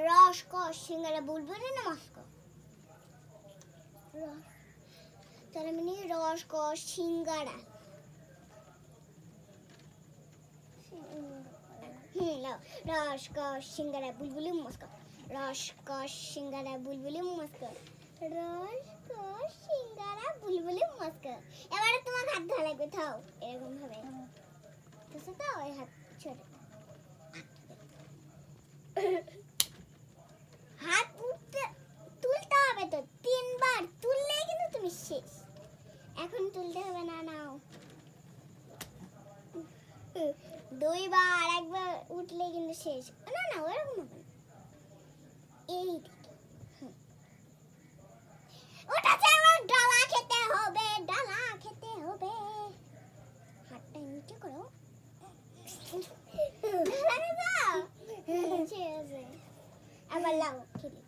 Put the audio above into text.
রস কস সিঙ্গারা বুলবুলি না মস্কো রস তাহলে মানে রস কস সিঙ্গারা রস কস সিঙ্গারা বুলবুলি মস্কো রস কস সিঙ্গারা বুলবুলি মস্কো রস কস সিঙ্গারা বুলবুলি মস্কো এবারে তোমার হাত ধরা লাগবে থাও এরকম ভাবে বুঝছো তো ওই হাত ছোট হাত তুলতে হবে তো 3 বার তুললেই কিন্তু তুমি শেষ এখন তুলতে হবে না নাও 2 বার একবার উঠলে কিন্তু শেষ না না ওরকম হবে না এই ওটা আমার ডালা খেতে হবে হাতটা নিচে করো আবার লাও খেলি